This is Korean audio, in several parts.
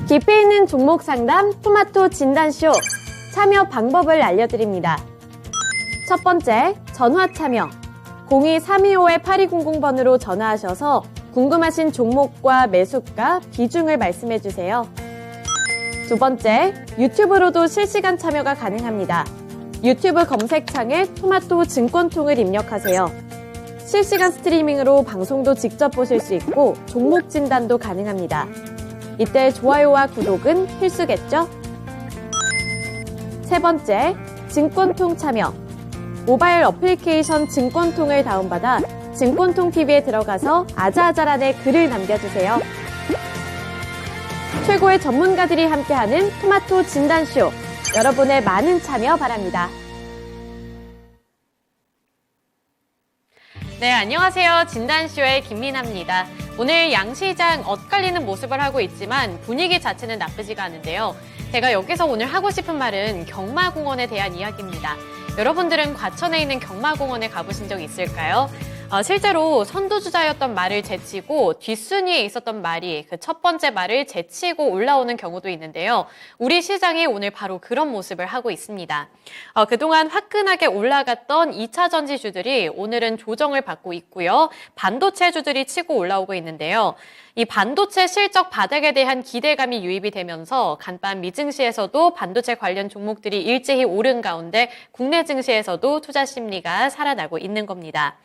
깊이 있는 종목 상담 토마토 진단쇼 참여 방법을 알려드립니다. 첫 번째, 전화 참여. 02-325-8200번으로 전화하셔서 궁금하신 종목과 매수가, 비중을 말씀해주세요. 두 번째, 유튜브로도 실시간 참여가 가능합니다. 유튜브 검색창에 토마토 증권통을 입력하세요. 실시간 스트리밍으로 방송도 직접 보실 수 있고 종목 진단도 가능합니다. 이때 좋아요와 구독은 필수겠죠? 세 번째, 증권통 참여. 모바일 어플리케이션 증권통을 다운받아 증권통 TV에 들어가서 아자아자란에 글을 남겨주세요. 최고의 전문가들이 함께하는 토마토 진단쇼. 여러분의 많은 참여 바랍니다. 네, 안녕하세요. 진단쇼의 김민아입니다. 오늘 양시장 엇갈리는 모습을 하고 있지만 분위기 자체는 나쁘지가 않은데요. 제가 여기서 오늘 하고 싶은 말은 경마공원에 대한 이야기입니다. 여러분들은 과천에 있는 경마공원에 가보신 적 있을까요? 실제로 선두주자였던 말을 제치고 뒷순위에 있었던 말이 그 첫 번째 말을 제치고 올라오는 경우도 있는데요. 우리 시장이 오늘 바로 그런 모습을 하고 있습니다. 그동안 화끈하게 올라갔던 2차 전지주들이 오늘은 조정을 받고 있고요. 반도체주들이 치고 올라오고 있는데요. 이 반도체 실적 바닥에 대한 기대감이 유입이 되면서 간밤 미증시에서도 반도체 관련 종목들이 일제히 오른 가운데 국내 증시에서도 투자 심리가 살아나고 있는 겁니다.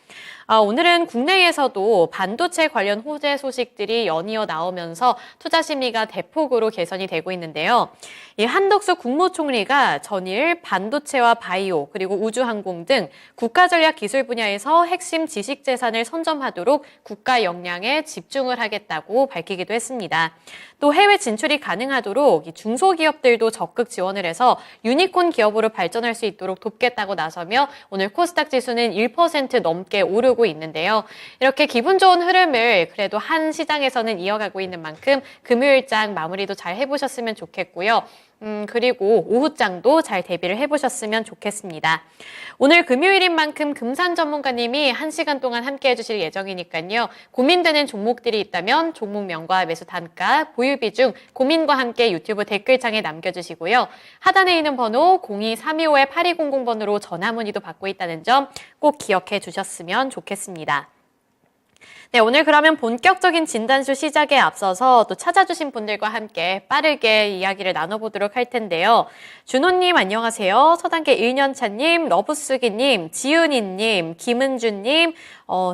오늘은 국내에서도 반도체 관련 호재 소식들이 연이어 나오면서 투자 심리가 대폭으로 개선이 되고 있는데요. 이 한덕수 국무총리가 전일 반도체와 바이오 그리고 우주항공 등 국가전략기술 분야에서 핵심 지식재산을 선점하도록 국가 역량에 집중을 하겠다고 밝히기도 했습니다. 또 해외 진출이 가능하도록 중소기업들도 적극 지원을 해서 유니콘 기업으로 발전할 수 있도록 돕겠다고 나서며 오늘 코스닥 지수는 1% 넘게 오르고 있는데요. 이렇게 기분 좋은 흐름을 그래도 한 시장에서는 이어가고 있는 만큼 금요일장 마무리도 잘 해보셨으면 좋겠고요. 그리고 오후장도 잘 대비를 해보셨으면 좋겠습니다. 오늘 금요일인 만큼 금산 전문가님이 1시간 동안 함께 해주실 예정이니까요. 고민되는 종목들이 있다면 종목명과 매수 단가, 보유 비중, 고민과 함께 유튜브 댓글창에 남겨주시고요. 하단에 있는 번호 02-325-8200번으로 전화 문의도 받고 있다는 점 꼭 기억해 주셨으면 좋겠습니다. 네, 오늘 그러면 본격적인 진단쇼 시작에 앞서서 또 찾아주신 분들과 함께 빠르게 이야기를 나눠보도록 할 텐데요. 준호님 안녕하세요. 서단계 1년차님, 러브쓰기님, 지은이님, 김은주님,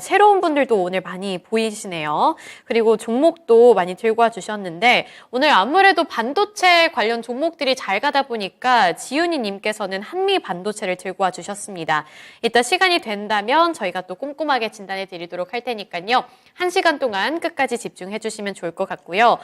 새로운 분들도 오늘 많이 보이시네요. 그리고 종목도 많이 들고 와주셨는데 오늘 아무래도 반도체 관련 종목들이 잘 가다 보니까 지은이님께서는 한미 반도체를 들고 와주셨습니다. 이따 시간이 된다면 저희가 또 꼼꼼하게 진단해 드리도록 할 테니까요. 1시간 동안 끝까지 집중해 주시면 좋을 것 같고요.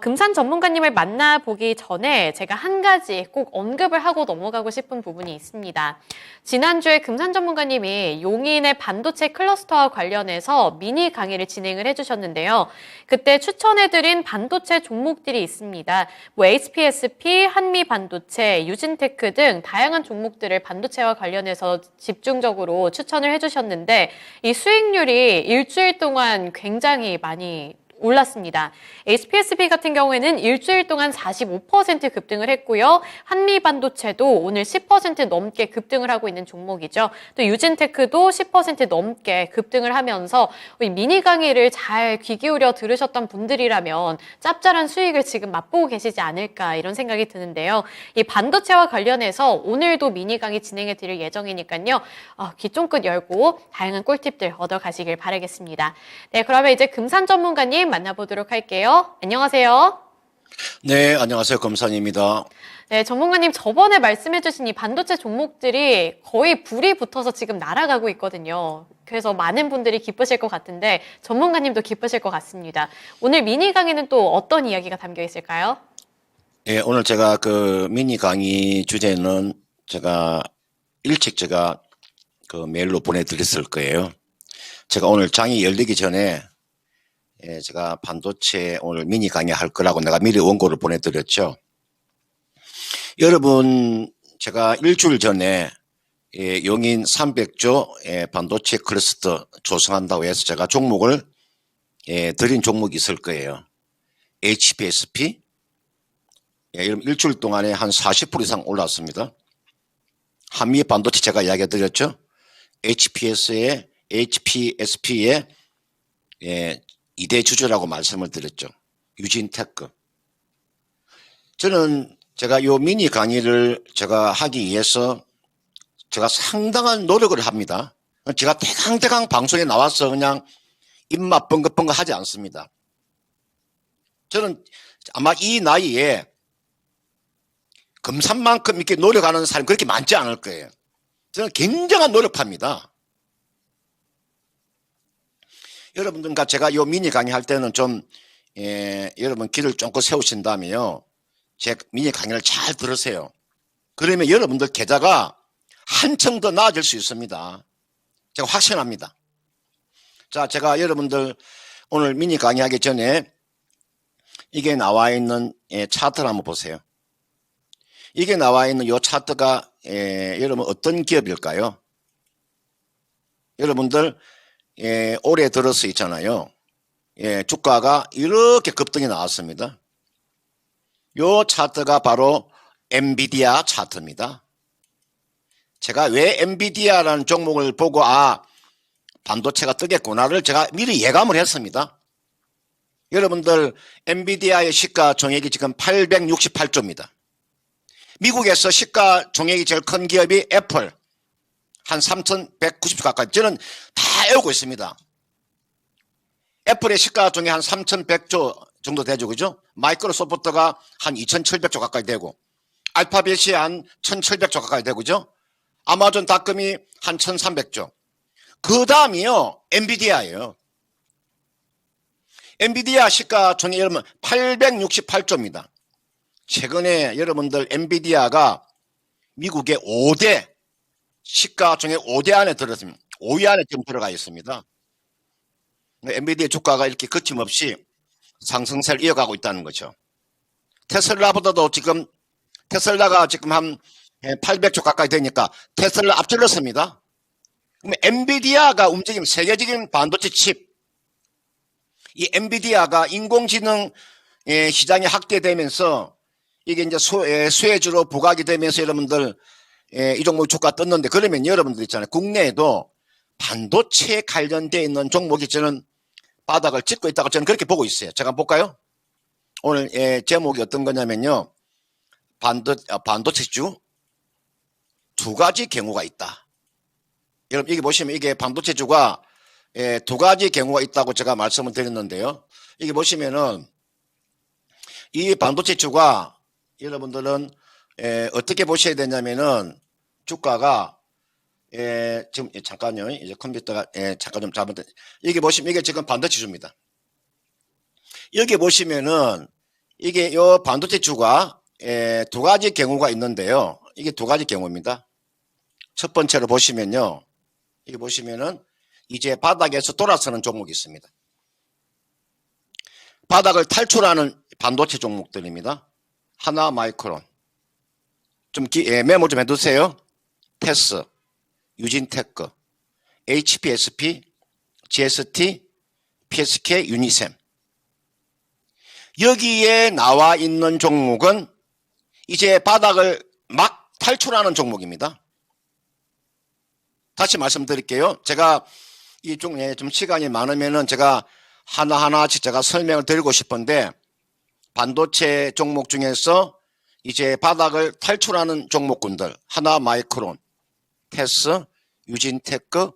금산 전문가님을 만나보기 전에 제가 한 가지 꼭 언급을 하고 넘어가고 싶은 부분이 있습니다. 지난주에 금산 전문가님이 용인의 반도체 클러스터와 관련해서 미니 강의를 진행을 해주셨는데요. 그때 추천해드린 반도체 종목들이 있습니다. HPSP, 한미반도체, 유진테크 등 다양한 종목들을 반도체와 관련해서 집중적으로 추천을 해주셨는데 이 수익률이 일주일 동안 굉장히 많이 올랐습니다. HPSP 같은 경우에는 일주일 동안 45% 급등을 했고요. 한미반도체도 오늘 10% 넘게 급등을 하고 있는 종목이죠. 또 유진테크도 10% 넘게 급등을 하면서 이 미니 강의를 잘 귀 기울여 들으셨던 분들이라면 짭짤한 수익을 지금 맛보고 계시지 않을까 이런 생각이 드는데요. 이 반도체와 관련해서 오늘도 미니 강의 진행해 드릴 예정이니까요. 귀 쫑긋 열고 다양한 꿀팁들 얻어가시길 바라겠습니다. 네, 그러면 이제 금산 전문가님 만나보도록 할게요. 안녕하세요. 네, 안녕하세요. 금산입니다. 네, 전문가님 저번에 말씀해주신 이 반도체 종목들이 거의 불이 붙어서 지금 날아가고 있거든요. 그래서 많은 분들이 기쁘실 것 같은데 전문가님도 기쁘실 것 같습니다. 오늘 미니 강의는 또 어떤 이야기가 담겨 있을까요? 예, 오늘 제가 그 미니 강의 주제는 일찍 그 메일로 보내드렸을 거예요. 제가 오늘 장이 열리기 전에 제가 반도체 오늘 미니 강의 할 거라고 내가 미리 원고를 보내드렸죠. 여러분, 제가 일주일 전에 용인 300조 반도체 클러스터 조성한다고 해서 제가 종목을 드린 종목이 있을 거예요. HPSP, 여러분 일주일 동안에 한 40% 이상 올랐습니다. 한미 반도체 제가 이야기 드렸죠. HPS의 HPSP의 2대 주주라고 말씀을 드렸죠. 유진테크. 저는 제가 요 미니 강의를 제가 하기 위해서 제가 상당한 노력을 합니다. 제가 대강대강 방송에 나와서 그냥 입맛 뻥긋뻥긋 하지 않습니다. 저는 아마 이 나이에 금산만큼 이렇게 노력하는 사람이 그렇게 많지 않을 거예요. 저는 굉장한 노력파입니다. 여러분들과 제가 요 미니 강의할 때는 좀 여러분 길을 쫑긋 세우신다면요. 제 미니 강의를 잘 들으세요. 그러면 여러분들 계좌가 한층 더 나아질 수 있습니다. 제가 확신합니다. 자, 제가 여러분들 오늘 미니 강의하기 전에 이게 나와 있는 차트를 한번 보세요. 이게 나와 있는 이 차트가 여러분 어떤 기업일까요? 여러분들 올해 들어서 있잖아요. 주가가 이렇게 급등이 나왔습니다. 이 차트가 바로 엔비디아 차트입니다. 제가 왜 엔비디아라는 종목을 보고 반도체가 뜨겠구나를 제가 미리 예감을 했습니다. 여러분들 엔비디아의 시가총액이 지금 868조입니다. 미국에서 시가총액이 제일 큰 기업이 애플 한 3,190조 가까이. 저는 다 외우고 있습니다. 애플의 시가총액 한 3,100조 정도 되죠, 그죠? 마이크로소프트가 한 2,700조 가까이 되고, 알파벳이 한 1,700조 가까이 되고, 그죠? 아마존닷컴이 한 1,300조. 그 다음이요, 엔비디아예요. 엔비디아 시가총액 여러분 868조입니다. 최근에 여러분들 엔비디아가 미국의 5대 시가총액 5대 안에 들었습니다. 5위 안에 지금 들어가 있습니다. 엔비디아 주가가 이렇게 거침없이 상승세를 이어가고 있다는 거죠. 테슬라보다도 지금 테슬라가 지금 한 800조 가까이 되니까 테슬라 앞질렀습니다. 그럼 엔비디아가 움직이면 세계적인 반도체 칩, 이 엔비디아가 인공지능 시장이 확대되면서 이게 이제 수혜주로 부각이 되면서 여러분들 이 종목 주가 떴는데, 그러면 여러분들 있잖아요. 국내에도 반도체에 관련되어 있는 종목이 저는 바닥을 찍고 있다고 저는 그렇게 보고 있어요. 제가 한번 볼까요? 오늘 제목이 어떤 거냐면요. 반도체주 두 가지 경우가 있다. 여러분 이게 보시면 이게 반도체주가 두 가지 경우가 있다고 제가 말씀을 드렸는데요. 이게 보시면은 이 반도체주가 여러분들은 어떻게 보셔야 되냐면은 주가가 지금 잠깐요. 이제 컴퓨터가 잠깐 좀 잡은 이게 보시면 이게 지금 반도체주입니다. 여기 보시면은 이게 요 반도체주가 두 가지 경우가 있는데요. 이게 두 가지 경우입니다. 첫 번째로 보시면요. 이게 보시면은 이제 바닥에서 돌아서는 종목이 있습니다. 바닥을 탈출하는 반도체 종목들입니다. 하나 마이크론. 좀 메모 좀 해두세요. 테스, 유진테크, HPSP, GST, PSK, 유니셈. 여기에 나와 있는 종목은 이제 바닥을 막 탈출하는 종목입니다. 다시 말씀드릴게요. 제가 이 종목에 좀 시간이 많으면은 제가 하나하나씩 제가 설명을 드리고 싶은데, 반도체 종목 중에서 이제 바닥을 탈출하는 종목군들, 하나 마이크론, 테스, 유진테크,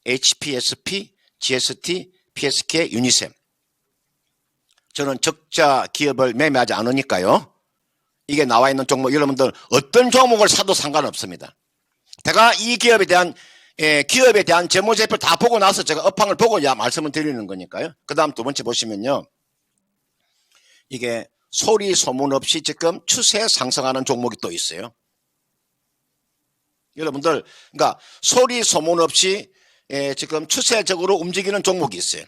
HPSP, GST, PSK, 유니셈. 저는 적자 기업을 매매하지 않으니까요. 이게 나와 있는 종목, 여러분들 어떤 종목을 사도 상관없습니다. 제가 이 기업에 대한 재무제표를 다 보고 나서 제가 업황을 보고 말씀을 드리는 거니까요. 그 다음 두 번째 보시면요. 이게 소리 소문 없이 지금 추세 상승하는 종목이 또 있어요. 여러분들, 그러니까 소리 소문 없이 지금 추세적으로 움직이는 종목이 있어요.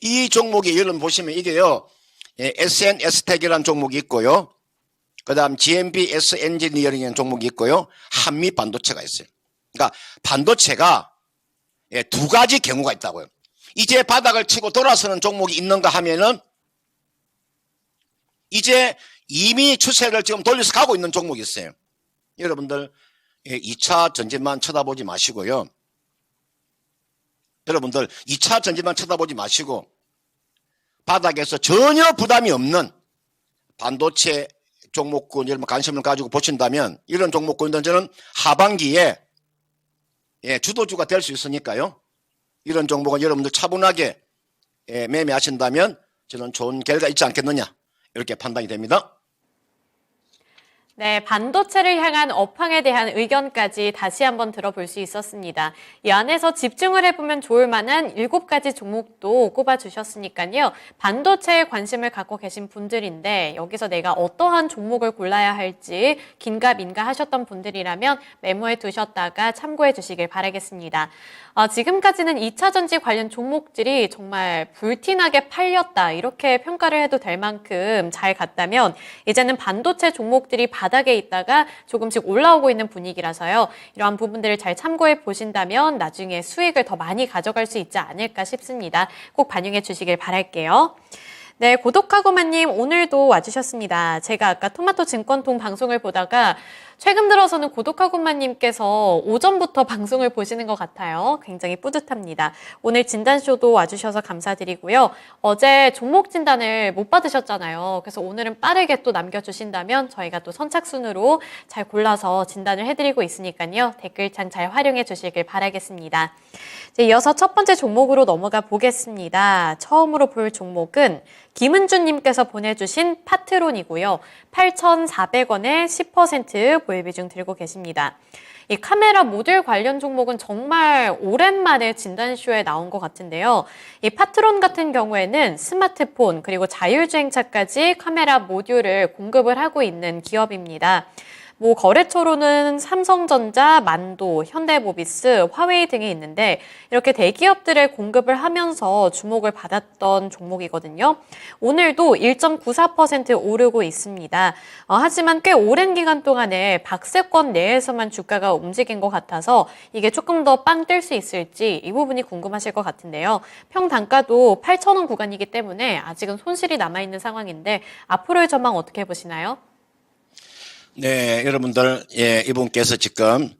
이 종목이 여러분 보시면 이게요. SNS텍이라는 종목이 있고요. 그 다음 GMBS 엔지니어링이라는 종목이 있고요. 한미 반도체가 있어요. 그러니까 반도체가 두 가지 경우가 있다고요. 이제 바닥을 치고 돌아서는 종목이 있는가 하면은 이제 이미 추세를 지금 돌려서 가고 있는 종목이 있어요. 여러분들 2차 전진만 쳐다보지 마시고요. 여러분들 2차 전진만 쳐다보지 마시고 바닥에서 전혀 부담이 없는 반도체 종목군 여러분 관심을 가지고 보신다면 이런 종목군들은 저는 하반기에 주도주가 될 수 있으니까요. 이런 종목은 여러분들 차분하게 매매하신다면 저는 좋은 결과 있지 않겠느냐 이렇게 판단이 됩니다. 네, 반도체를 향한 업황에 대한 의견까지 다시 한번 들어볼 수 있었습니다. 이 안에서 집중을 해보면 좋을 만한 7가지 종목도 꼽아주셨으니까요. 반도체에 관심을 갖고 계신 분들인데 여기서 내가 어떠한 종목을 골라야 할지 긴가민가 하셨던 분들이라면 메모해 두셨다가 참고해 주시길 바라겠습니다. 지금까지는 2차 전지 관련 종목들이 정말 불티나게 팔렸다 이렇게 평가를 해도 될 만큼 잘 갔다면 이제는 반도체 종목들이 바닥에 있다가 조금씩 올라오고 있는 분위기라서요. 이러한 부분들을 잘 참고해 보신다면 나중에 수익을 더 많이 가져갈 수 있지 않을까 싶습니다. 꼭 반영해 주시길 바랄게요. 네, 고독하고마님 오늘도 와주셨습니다. 제가 아까 토마토 증권통 방송을 보다가 최근 들어서는 고독하고마님께서 오전부터 방송을 보시는 것 같아요. 굉장히 뿌듯합니다. 오늘 진단쇼도 와주셔서 감사드리고요. 어제 종목 진단을 못 받으셨잖아요. 그래서 오늘은 빠르게 또 남겨주신다면 저희가 또 선착순으로 잘 골라서 진단을 해드리고 있으니까요. 댓글창 잘 활용해 주시길 바라겠습니다. 이제 이어서 첫 번째 종목으로 넘어가 보겠습니다. 처음으로 볼 종목은 김은주님께서 보내주신 파트론이고요. 8,400원에 10% 보유비중 들고 계십니다. 이 카메라 모듈 관련 종목은 정말 오랜만에 진단쇼에 나온 것 같은데요. 이 파트론 같은 경우에는 스마트폰 그리고 자율주행차까지 카메라 모듈을 공급을 하고 있는 기업입니다. 거래처로는 삼성전자, 만도, 현대모비스, 화웨이 등이 있는데 이렇게 대기업들의 공급을 하면서 주목을 받았던 종목이거든요. 오늘도 1.94% 오르고 있습니다. 하지만 꽤 오랜 기간 동안에 박스권 내에서만 주가가 움직인 것 같아서 이게 조금 더 빵 뜰 수 있을지 이 부분이 궁금하실 것 같은데요. 평단가도 8,000원 구간이기 때문에 아직은 손실이 남아있는 상황인데 앞으로의 전망 어떻게 보시나요? 네, 여러분들, 이분께서 지금,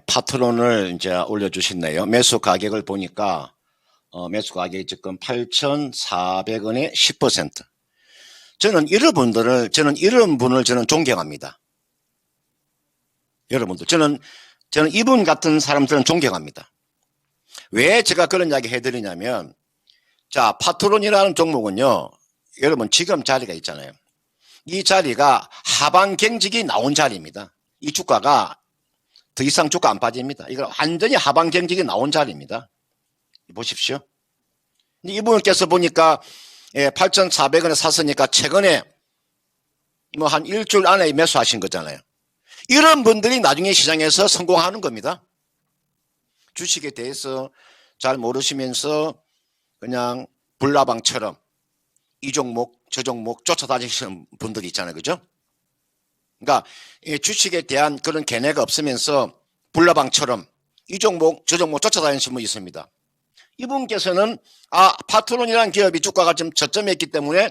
파트론을 이제 올려주셨네요. 매수 가격을 보니까, 매수 가격이 지금 8,400원에 10%. 저는 이런 분을 저는 존경합니다. 여러분들, 저는 이분 같은 사람들은 존경합니다. 왜 제가 그런 이야기 해드리냐면, 자, 파트론이라는 종목은요, 여러분 지금 자리가 있잖아요. 이 자리가 하방 경직이 나온 자리입니다. 이 주가가 더 이상 주가 안 빠집니다. 이거 완전히 하방 경직이 나온 자리입니다. 보십시오. 이분께서 보니까 8,400원에 샀으니까 최근에 한 일주일 안에 매수하신 거잖아요. 이런 분들이 나중에 시장에서 성공하는 겁니다. 주식에 대해서 잘 모르시면서 그냥 불나방처럼 이 종목 저 종목 쫓아다니시는 분들이 있잖아요. 그죠? 그러니까 주식에 대한 그런 견해가 없으면서 불나방처럼 이 종목 저 종목 쫓아다니시는 분이 있습니다. 이분께서는 파트론이라는 기업이 주가가 좀 저점에 있기 때문에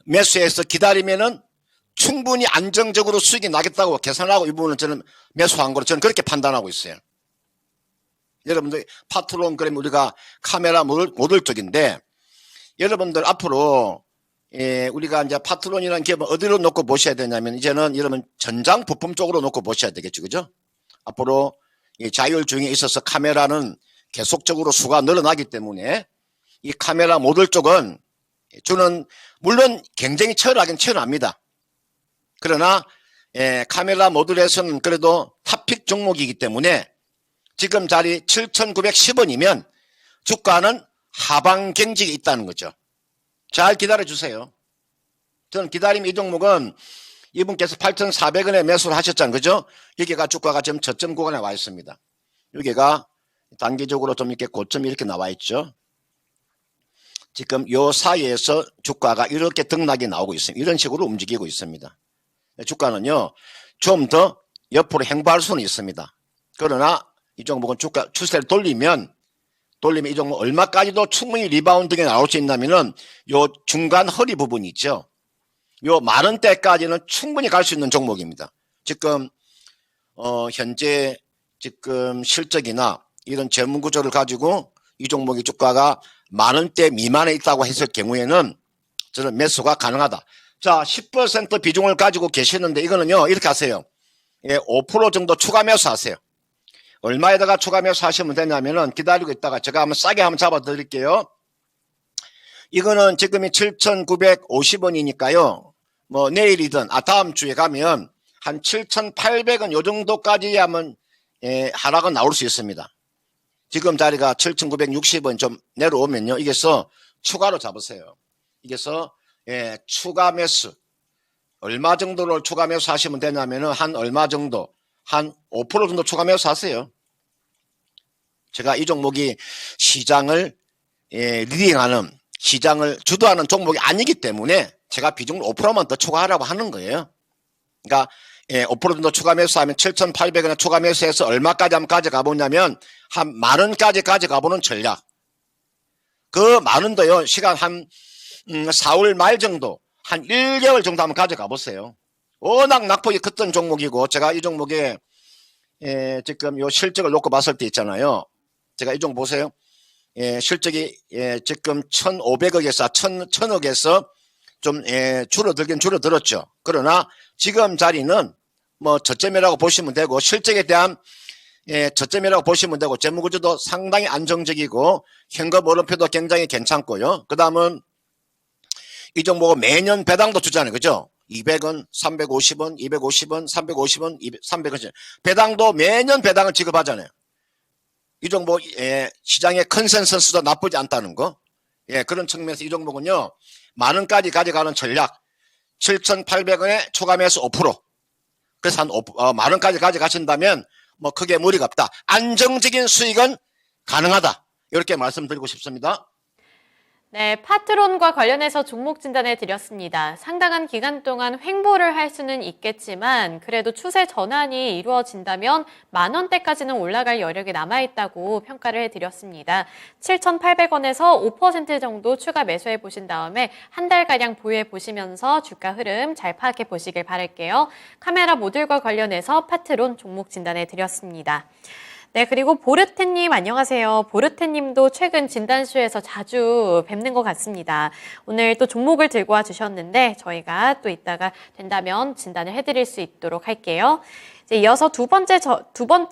매수해서 기다리면은 충분히 안정적으로 수익이 나겠다고 계산하고 이분은 저는 매수한 거로 저는 그렇게 판단하고 있어요. 여러분들 파트론 그러면 우리가 카메라 모듈 쪽인데 여러분들 앞으로 우리가 이제 파트론이라는 기업은 어디로 놓고 보셔야 되냐면 이제는 여러분 전장 부품 쪽으로 놓고 보셔야 되겠죠. 그죠? 앞으로 이 자율주행에 있어서 카메라는 계속적으로 수가 늘어나기 때문에 이 카메라 모듈 쪽은 저는 물론 경쟁이 치열하긴 치열합니다. 그러나 카메라 모듈에서는 그래도 탑픽 종목이기 때문에 지금 자리 7,910원이면 주가는 하방 경직이 있다는 거죠. 잘 기다려주세요. 저는 기다리면 이 종목은 이분께서 8,400원에 매수를 하셨잖아요. 그죠? 여기가 주가가 지금 저점 구간에 와 있습니다. 여기가 단기적으로 좀 이렇게 고점이 이렇게 나와 있죠. 지금 요 사이에서 주가가 이렇게 등락이 나오고 있습니다. 이런 식으로 움직이고 있습니다. 주가는요, 좀 더 옆으로 행보할 수는 있습니다. 그러나 이 종목은 주가 추세를 돌리면 이 종목 얼마까지도 충분히 리바운딩이 나올 수 있냐면은 요 중간 허리 부분이 있죠. 요 10,000원대까지는 충분히 갈 수 있는 종목입니다. 지금 현재 지금 실적이나 이런 재무 구조를 가지고 이 종목의 주가가 10,000원대 미만에 있다고 했을 경우에는 저는 매수가 가능하다. 자, 10% 비중을 가지고 계시는데 이거는요, 이렇게 하세요. 예, 5% 정도 추가 매수하세요. 얼마에다가 추가 매수하시면 되냐면은 기다리고 있다가 제가 한번 싸게 한번 잡아 드릴게요. 이거는 지금이 7,950원이니까요. 뭐 내일이든 다음 주에 가면 한 7,800원 요 정도까지 하면 하락은 나올 수 있습니다. 지금 자리가 7,960원 좀 내려오면요. 이게서 추가로 잡으세요. 이게서 추가 매수 얼마 정도를 추가 매수 하시면 되냐면은 한 얼마 정도 한 5% 정도 추가 매수 하세요. 제가 이 종목이 시장을 리딩하는 시장을 주도하는 종목이 아니기 때문에 제가 비중을 5%만 더 추가하라고 하는 거예요. 그러니까 5% 정도 추가 매수하면 7,800원에 추가 매수해서 얼마까지 한번 가져가 보냐면 한 10,000원까지 가져가 보는 전략. 그 10,000원도요. 시간 한 4월 말 정도 한 1개월 정도 한번 가져가 보세요. 워낙 낙폭이 컸던 종목이고 제가 이 종목에 지금 요 실적을 놓고 봤을 때 있잖아요. 제가 이 종목 보세요. 실적이 지금 1,500억에서 1,000억에서 좀 줄어들긴 줄어들었죠. 그러나 지금 자리는 뭐 저점이라고 보시면 되고 실적에 대한 저점이라고 보시면 되고 재무구조도 상당히 안정적이고 현금 오름표도 굉장히 괜찮고요. 그 다음은 이 종목은 매년 배당도 주잖아요. 그죠? 200원, 350원, 250원, 350원, 300원. 배당도 매년 배당을 지급하잖아요. 이 종목, 시장의 컨센서스도 나쁘지 않다는 거. 그런 측면에서 이 종목은요, 10,000원까지 가져가는 전략. 7,800원에 추가 매수 5%. 그래서 한 10,000원까지 가져가신다면, 뭐, 크게 무리가 없다. 안정적인 수익은 가능하다. 이렇게 말씀드리고 싶습니다. 네, 파트론과 관련해서 종목 진단해 드렸습니다. 상당한 기간 동안 횡보를 할 수는 있겠지만 그래도 추세 전환이 이루어진다면 10,000원대까지는 올라갈 여력이 남아있다고 평가를 해드렸습니다. 7,800원에서 5% 정도 추가 매수해 보신 다음에 한 달가량 보유해 보시면서 주가 흐름 잘 파악해 보시길 바랄게요. 카메라 모듈과 관련해서 파트론 종목 진단해 드렸습니다. 네, 그리고 보르테님 안녕하세요. 보르테님도 최근 진단쇼에서 자주 뵙는 것 같습니다. 오늘 또 종목을 들고 와 주셨는데 저희가 또 이따가 된다면 진단을 해드릴 수 있도록 할게요. 이제 이어서 두 번째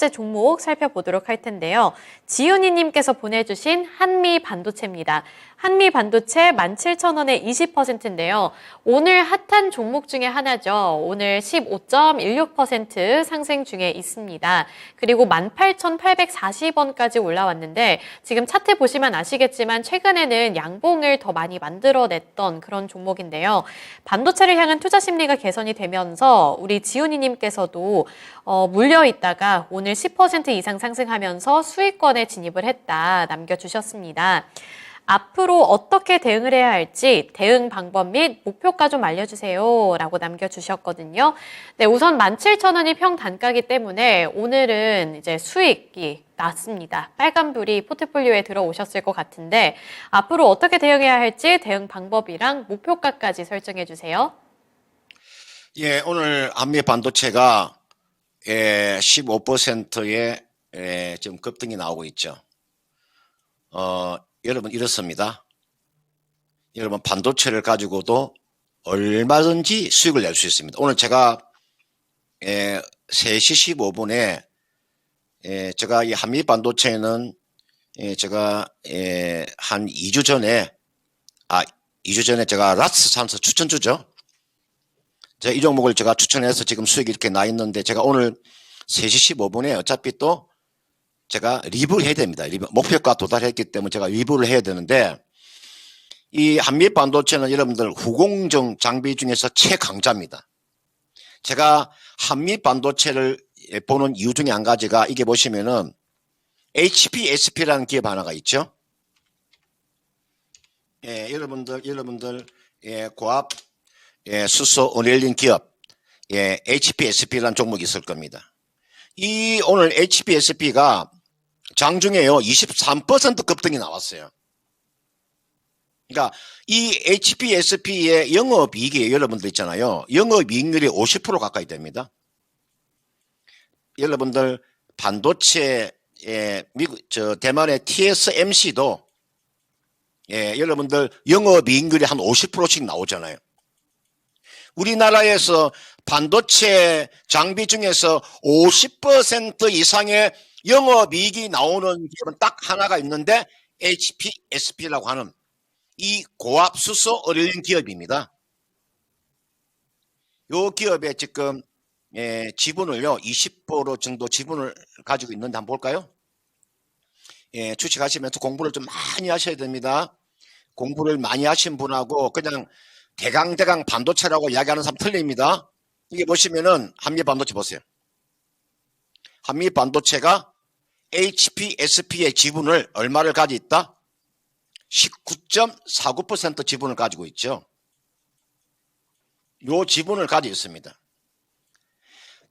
종목 살펴보도록 할 텐데요. 지윤이님께서 보내주신 한미반도체입니다. 한미반도체 17,000원에 20%인데요. 오늘 핫한 종목 중에 하나죠. 오늘 15.16% 상승 중에 있습니다. 그리고 18,840원까지 올라왔는데 지금 차트 보시면 아시겠지만 최근에는 양봉을 더 많이 만들어냈던 그런 종목인데요. 반도체를 향한 투자 심리가 개선이 되면서 우리 지훈이님께서도 물려 있다가 오늘 10% 이상 상승하면서 수익권에 진입을 했다 남겨주셨습니다. 앞으로 어떻게 대응을 해야 할지 대응 방법 및 목표가 좀 알려주세요 라고 남겨주셨거든요. 네, 우선 17,000원이 평단가이기 때문에 오늘은 이제 수익이 났습니다. 빨간불이 포트폴리오에 들어오셨을 것 같은데 앞으로 어떻게 대응해야 할지 대응 방법이랑 목표가까지 설정해 주세요. 예, 오늘 한미 반도체가 15%의 지금 급등이 나오고 있죠. 여러분 이렇습니다. 여러분 반도체를 가지고도 얼마든지 수익을 낼 수 있습니다. 오늘 제가 3시 15분에 제가 이 한미 반도체는 제가 한 2주 전에 2주 전에 제가 라스 산서 추천주죠. 제가 이 종목을 제가 추천해서 지금 수익이 이렇게 나 있는데 제가 오늘 3시 15분에 어차피 또 제가 리뷰를 해야 됩니다. 목표가 도달했기 때문에 제가 리뷰를 해야 되는데 이 한미 반도체는 여러분들 후공정 장비 중에서 최강자입니다. 제가 한미 반도체를 보는 이유 중에 한 가지가 이게 보시면은 HPSP라는 기업 하나가 있죠. 여러분들 고압 수소 은일린 기업 HPSP라는 종목이 있을 겁니다. 이 오늘 HPSP가 장중에요 23% 급등이 나왔어요. 그러니까 이 HPSP의 영업이익이 여러분들 있잖아요. 영업이익률이 50% 가까이 됩니다. 여러분들 반도체 대만의 TSMC도 여러분들 영업이익률이 한 50%씩 나오잖아요. 우리나라에서 반도체 장비 중에서 50% 이상의 영업이익이 나오는 기업은 딱 하나가 있는데 HPSP라고 하는 이 고압수소 어릴린 기업입니다. 이 기업의 지금 지분을요 20% 정도 지분을 가지고 있는데 한번 볼까요? 주식하시면서 공부를 좀 많이 하셔야 됩니다. 공부를 많이 하신 분하고 그냥 대강 반도체라고 이야기하는 사람 틀립니다. 이게 보시면은 한미반도체 보세요. 한미반도체가 HPSP의 지분을 얼마를 가지고 있다? 19.49% 지분을 가지고 있죠. 요 지분을 가지고 있습니다.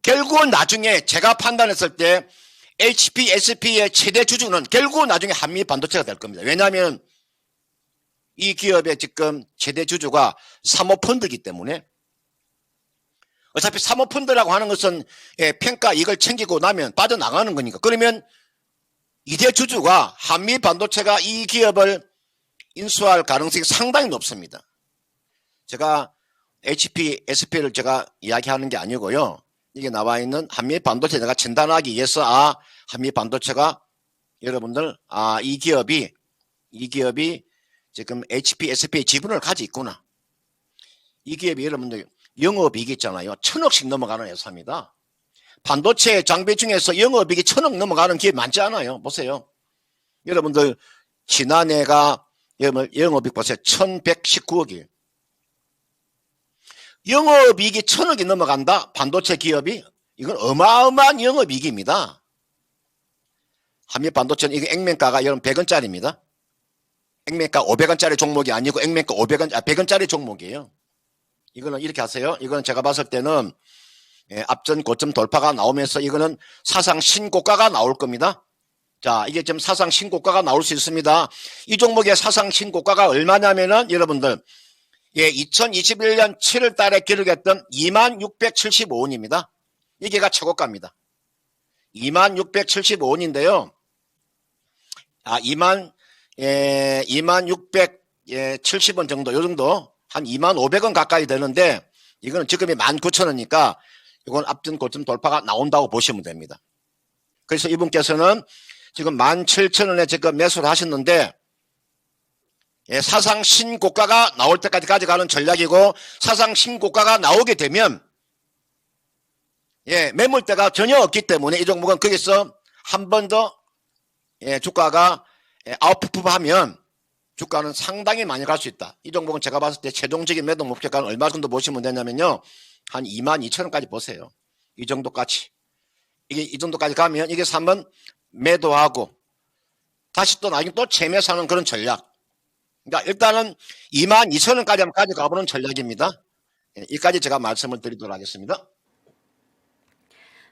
결국은 나중에 제가 판단했을 때 HPSP의 최대 주주는 결국은 나중에 한미반도체가 될 겁니다. 왜냐하면 이 기업의 지금 최대 주주가 사모펀드이기 때문에 어차피 사모펀드라고 하는 것은 평가 이익을 챙기고 나면 빠져나가는 거니까. 그러면 이대 주주가 한미반도체가 이 기업을 인수할 가능성이 상당히 높습니다. 제가 HPSP를 제가 이야기하는 게 아니고요. 이게 나와 있는 한미반도체 내가 진단하기 위해서 한미반도체가 여러분들 이 기업이 지금 HPSP의 지분을 가지고 있구나. 이 기업이 여러분들 영업이익이 있잖아요. 1000억씩 넘어가는 회사입니다. 반도체 장비 중에서 영업이익이 1000억 넘어가는 기업 많지 않아요. 보세요. 여러분들 지난해가 영업이익 보세요. 1119억이에요. 영업이익이 1000억이 넘어간다. 반도체 기업이. 이건 어마어마한 영업이익입니다. 한미반도체는 이게 액면가가 여러분 100원짜리입니다. 액면가 500원짜리 종목이 아니고 액면가 100원짜리 종목이에요. 이거는 이렇게 하세요. 이거는 제가 봤을 때는 앞전 고점 돌파가 나오면서 이거는 사상 신고가가 나올 겁니다. 자, 이게 지금 사상 신고가가 나올 수 있습니다. 이 종목의 사상 신고가가 얼마냐면은 여러분들 2021년 7월 달에 기록했던 2675원입니다. 이게가 최고가입니다. 2675원인데요. 2670원 정도, 요 정도, 한 2500원 가까이 되는데, 이거는 지금이 19,000원이니까, 이건 앞전 고점 돌파가 나온다고 보시면 됩니다. 그래서 이분께서는 지금 17,000원에 지금 매수를 하셨는데, 사상 신고가가 나올 때까지 가져가는 전략이고, 사상 신고가가 나오게 되면, 매물대가 전혀 없기 때문에 이 종목은 거기서 한 번 더, 주가가 아웃퍼프하면 주가는 상당히 많이 갈 수 있다. 이 종목은 제가 봤을 때 최종적인 매도 목표가는 얼마 정도 보시면 되냐면요. 한 22,000원까지 보세요. 이 정도까지. 이 정도까지 가면 여기서 한번 매도하고 다시 또 나중에 또 재매사는 그런 전략. 그러니까 일단은 22,000원까지 한번 가져가보는 전략입니다. 이까지 제가 말씀을 드리도록 하겠습니다.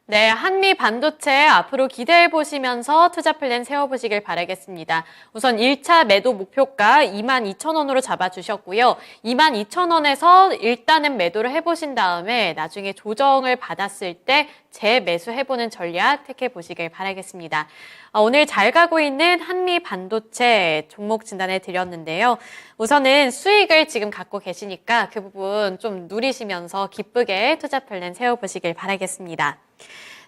네, 한미 반도체 앞으로 기대해 보시면서 투자 플랜 세워보시길 바라겠습니다. 우선 1차 매도 목표가 22,000원으로 잡아주셨고요. 22,000원에서 일단은 매도를 해보신 다음에 나중에 조정을 받았을 때 재매수해보는 전략 택해 보시길 바라겠습니다. 오늘 잘 가고 있는 한미 반도체 종목 진단해 드렸는데요. 우선은 수익을 지금 갖고 계시니까 그 부분 좀 누리시면서 기쁘게 투자 플랜 세워보시길 바라겠습니다.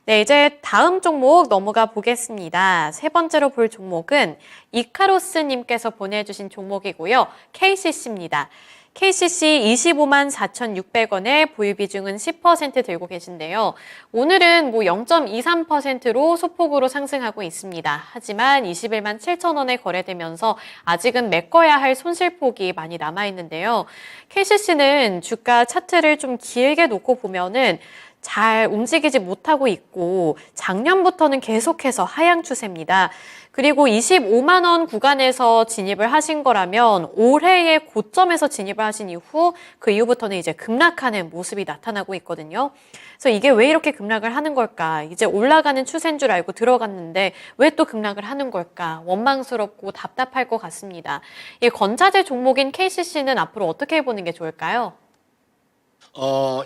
네, 이제 다음 종목 넘어가 보겠습니다. 세 번째로 볼 종목은 이카로스님께서 보내주신 종목이고요. KCC입니다. KCC 25만 4,600원에 보유 비중은 10% 들고 계신데요. 오늘은 0.23%로 소폭으로 상승하고 있습니다. 하지만 21만 7천원에 거래되면서 아직은 메꿔야 할 손실폭이 많이 남아있는데요. KCC는 주가 차트를 좀 길게 놓고 보면은 잘 움직이지 못하고 있고 작년부터는 계속해서 하향 추세입니다. 그리고 25만 원 구간에서 진입을 하신 거라면 올해의 고점에서 진입을 하신 이후 그 이후부터는 이제 급락하는 모습이 나타나고 있거든요. 그래서 이게 왜 이렇게 급락을 하는 걸까? 이제 올라가는 추세인 줄 알고 들어갔는데 왜 또 급락을 하는 걸까? 원망스럽고 답답할 것 같습니다. 이 건자재 종목인 KCC는 앞으로 어떻게 해보는 게 좋을까요?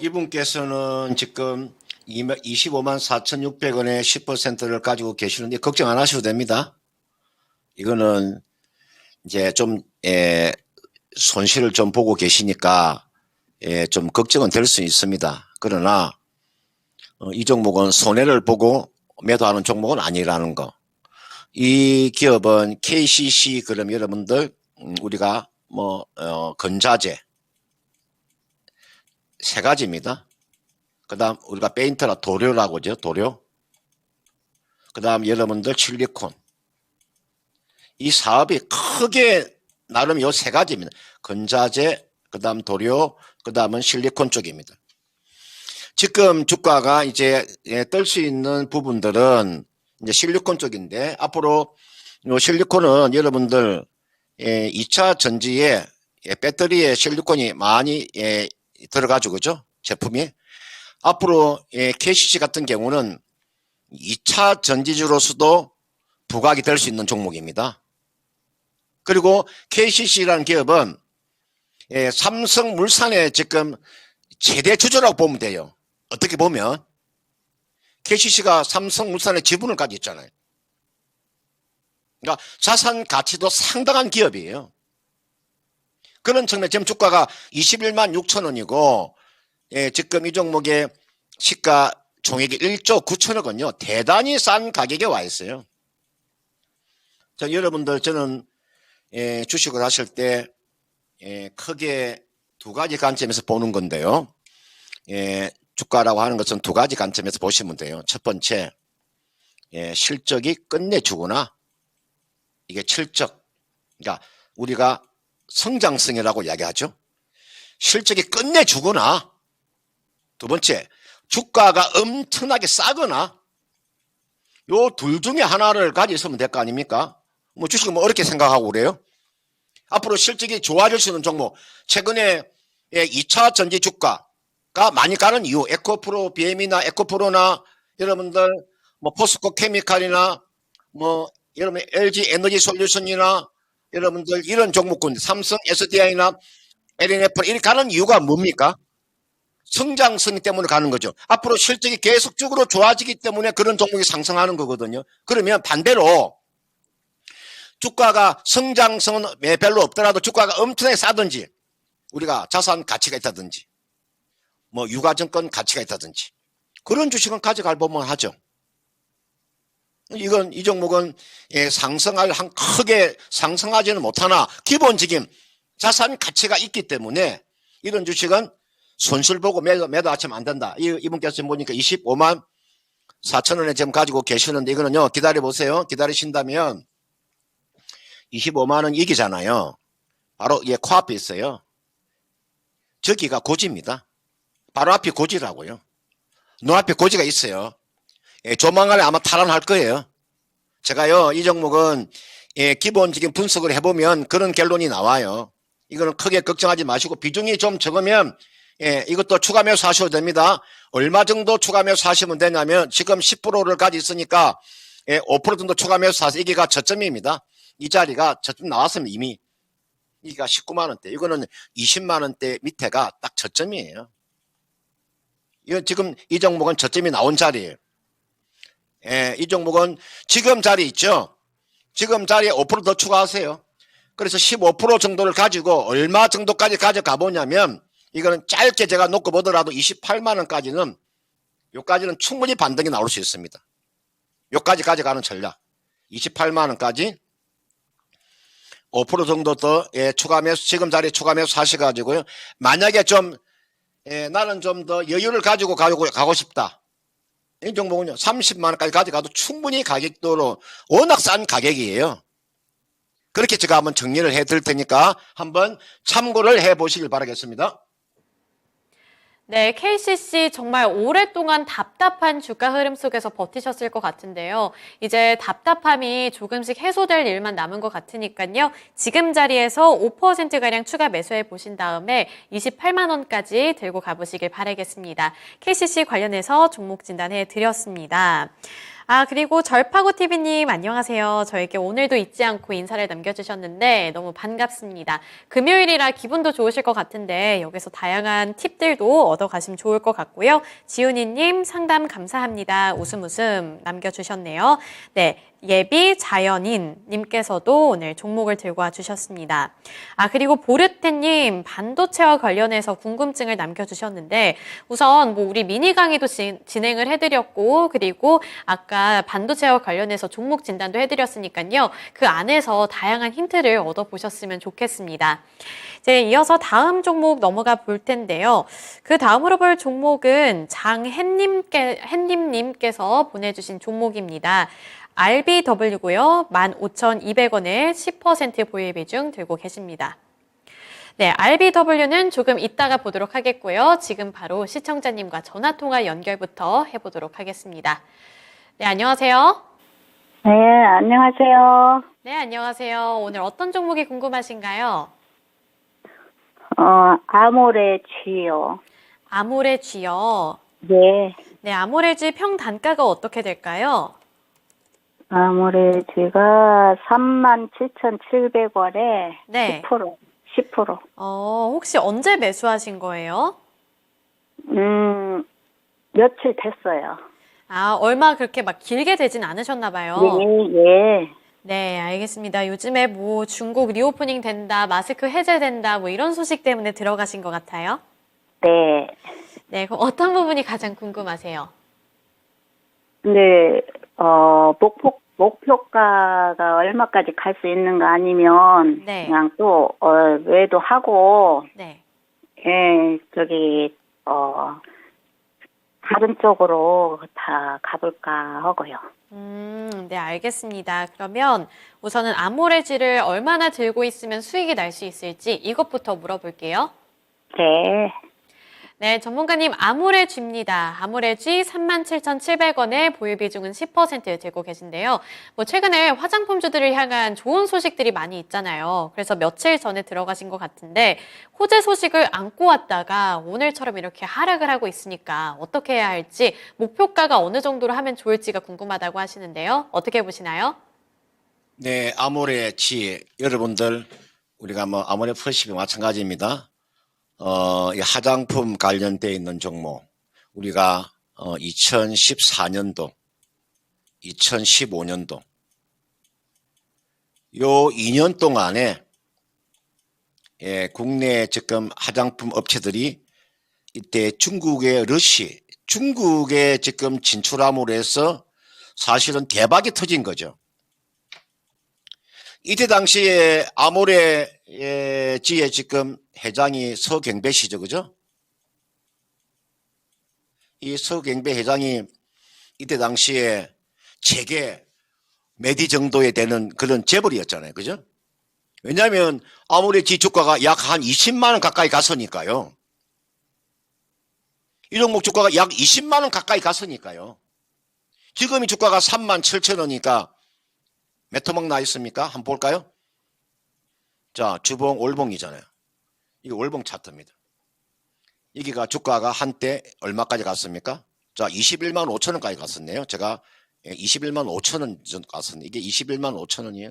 이분께서는 지금 25만 4,600원에 10%를 가지고 계시는데 걱정 안 하셔도 됩니다. 이거는 이제 좀 손실을 좀 보고 계시니까 좀 걱정은 될 수 있습니다. 그러나 이 종목은 손해를 보고 매도하는 종목은 아니라는 거. 이 기업은 KCC 그럼 여러분들 우리가 건자재 세 가지입니다. 그 다음 우리가 페인트라 도료라고 하죠. 도료. 그 다음 여러분들 실리콘. 이 사업이 크게 나름 요 세 가지입니다. 건자재, 그 다음 도료, 그 다음은 실리콘 쪽입니다. 지금 주가가 이제 뜰 수 있는 부분들은 이제 실리콘 쪽인데 앞으로 요 실리콘은 여러분들 2차 전지에 배터리에 실리콘이 많이 들어가죠. 그죠? 제품이. 앞으로 KCC 같은 경우는 2차 전지주로서도 부각이 될 수 있는 종목입니다. 그리고 KCC라는 기업은 삼성물산의 지금 최대 주주라고 보면 돼요. 어떻게 보면 KCC가 삼성물산의 지분을 가지고 있잖아요. 그러니까 자산 가치도 상당한 기업이에요. 그런 측면에 지금 주가가 21만 6천 원이고 지금 이 종목의 시가 총액이 1조 9천억 원요. 대단히 싼 가격에 와 있어요. 자, 여러분들 저는 주식을 하실 때 크게 두 가지 관점에서 보는 건데요. 주가라고 하는 것은 두 가지 관점에서 보시면 돼요. 첫 번째, 실적이 끝내주거나 이게 실적, 그러니까 우리가 성장성이라고 이야기하죠. 실적이 끝내주거나 두 번째, 주가가 엄청나게 싸거나 요 둘 중에 하나를 가지고 있으면 될 거 아닙니까? 뭐 주식은 뭐 어렵게 생각하고 그래요. 앞으로 실적이 좋아질 수 있는 종목, 최근에 2차 전지 주가가 많이 가는 이유, 에코프로 BM이나 에코프로나 여러분들 뭐 포스코 케미칼이나 뭐 여러분 LG 에너지 솔루션이나 여러분들 이런 종목군, 삼성 SDI나 LNF 이렇게 가는 이유가 뭡니까? 성장성 때문에 가는 거죠. 앞으로 실적이 계속적으로 좋아지기 때문에 그런 종목이 상승하는 거거든요. 그러면 반대로 주가가 성장성은 별로 없더라도 주가가 엄청나게 싸든지 우리가 자산 가치가 있다든지 뭐 유가증권 가치가 있다든지 그런 주식은 가져갈 보면 하죠. 이 종목은 상승할 크게 상승하지는 못하나 기본적인 자산 가치가 있기 때문에 이런 주식은 손실 보고 매도하시면 안 된다. 이분께서 지금 보니까 25만 4천 원에 지금 가지고 계시는데 이거는요, 기다려 보세요. 기다리신다면 25만 원 이기잖아요. 바로 코앞에 있어요. 저기가 고지입니다. 바로 앞이 고지라고요. 눈앞에 고지가 있어요. 조만간에 아마 탈환할 거예요. 제가요, 이 종목은 기본적인 분석을 해보면 그런 결론이 나와요. 이거는 크게 걱정하지 마시고 비중이 좀 적으면 이것도 추가 매수 하셔도 됩니다. 얼마 정도 추가 매수 하시면 되냐면 지금 10%를 가지고 있으니까 5% 정도 추가 매수 하세요. 이게가 저점입니다. 이 자리가 저점 나왔으면 이미 이게 19만 원대, 이거는 20만 원대 밑에가 딱 저점이에요. 이거 지금 이 종목은 저점이 나온 자리예요. 이 종목은 지금 자리 있죠. 지금 자리에 5%더 추가하세요. 그래서 15% 정도를 가지고 얼마 정도까지 가져가 보냐면 이거는 짧게 제가 놓고 보더라도 28만 원까지는 요까지는 충분히 반등이 나올 수 있습니다. 요까지 가져가는 전략. 28만 원까지 5% 정도 더 추가 매수, 지금 자리에 추가 매수 하셔가지고요. 만약에 좀 나는 좀 더 여유를 가지고 가고 싶다. 이 종목은요 30만 원까지 가져가도 충분히 가격도로 워낙 싼 가격이에요. 그렇게 제가 한번 정리를 해드릴 테니까 한번 참고를 해 보시길 바라겠습니다. 네, KCC 정말 오랫동안 답답한 주가 흐름 속에서 버티셨을 것 같은데요. 이제 답답함이 조금씩 해소될 일만 남은 것 같으니까요. 지금 자리에서 5%가량 추가 매수해 보신 다음에 28만 원까지 들고 가보시길 바라겠습니다. KCC 관련해서 종목 진단해 드렸습니다. 그리고 절파고TV님 안녕하세요. 저에게 오늘도 잊지 않고 인사를 남겨주셨는데 너무 반갑습니다. 금요일이라 기분도 좋으실 것 같은데 여기서 다양한 팁들도 얻어가시면 좋을 것 같고요. 지훈이님 상담 감사합니다. 웃음 웃음 남겨주셨네요. 네. 예비 자연인 님께서도 오늘 종목을 들고 와주셨습니다. 그리고 보르테님 반도체와 관련해서 궁금증을 남겨주셨는데 우선 우리 미니 강의도 진행을 해드렸고 그리고 아까 반도체와 관련해서 종목 진단도 해드렸으니까요. 그 안에서 다양한 힌트를 얻어보셨으면 좋겠습니다. 이제 이어서 다음 종목 넘어가 볼 텐데요. 그 다음으로 볼 종목은 장햇님께서 보내주신 종목입니다. RBW고요. 15,200원에 10% 보유 비중 들고 계십니다. 네, RBW는 조금 이따가 보도록 하겠고요. 지금 바로 시청자님과 전화통화 연결부터 해보도록 하겠습니다. 네, 안녕하세요. 네, 안녕하세요. 네, 안녕하세요. 오늘 어떤 종목이 궁금하신가요? 아모레지요. 아모레지요. 네, 네, 아모레지 평 단가가 어떻게 될까요? 아모레지가 37,700원에 네. 10%. 혹시 언제 매수하신 거예요? 며칠 됐어요. 얼마 그렇게 막 길게 되진 않으셨나 봐요. 예. 네, 알겠습니다. 요즘에 중국 리오프닝 된다, 마스크 해제된다, 이런 소식 때문에 들어가신 것 같아요. 네. 네, 그럼 어떤 부분이 가장 궁금하세요? 근데, 목표가가 얼마까지 갈 수 있는가 아니면, 네. 그냥 또, 외도하고, 네. 다른 쪽으로 다 가볼까 하고요. 네, 알겠습니다. 그러면 우선은 아모레지를 얼마나 들고 있으면 수익이 날 수 있을지 이것부터 물어볼게요. 네. 네, 전문가님 아모레지입니다. 아모레지 37,700원에 보유 비중은 10% 들고 계신데요. 최근에 화장품주들을 향한 좋은 소식들이 많이 있잖아요. 그래서 며칠 전에 들어가신 것 같은데 호재 소식을 안고 왔다가 오늘처럼 이렇게 하락을 하고 있으니까 어떻게 해야 할지 목표가가 어느 정도로 하면 좋을지가 궁금하다고 하시는데요. 어떻게 보시나요? 네, 아모레지 여러분들 우리가 아모레 퍼시픽 마찬가지입니다. 이 화장품 관련되어 있는 종목 우리가 2014년도, 2015년도 요 2년 동안에 국내 지금 화장품 업체들이 이때 중국에 지금 진출함으로 해서 사실은 대박이 터진 거죠. 이때 당시에 아모레지의 지금 회장이 서경배 씨죠, 그죠? 이 서경배 회장이 이때 당시에 재계 메디 정도에 되는 그런 재벌이었잖아요, 그죠? 왜냐하면 아모레지 주가가 약 한 20만 원 가까이 갔으니까요. 이 종목 주가가 약 20만 원 가까이 갔으니까요. 지금 이 주가가 37,000원이니까 몇 토막 나 있습니까? 한번 볼까요? 자, 주봉 월봉이잖아요. 이게 월봉 차트입니다. 여기가 주가가 한때 얼마까지 갔습니까? 자, 21만 5천 원까지 갔었네요. 제가 21만 5천 원 정도 갔었는데 이게 21만 5천 원이에요.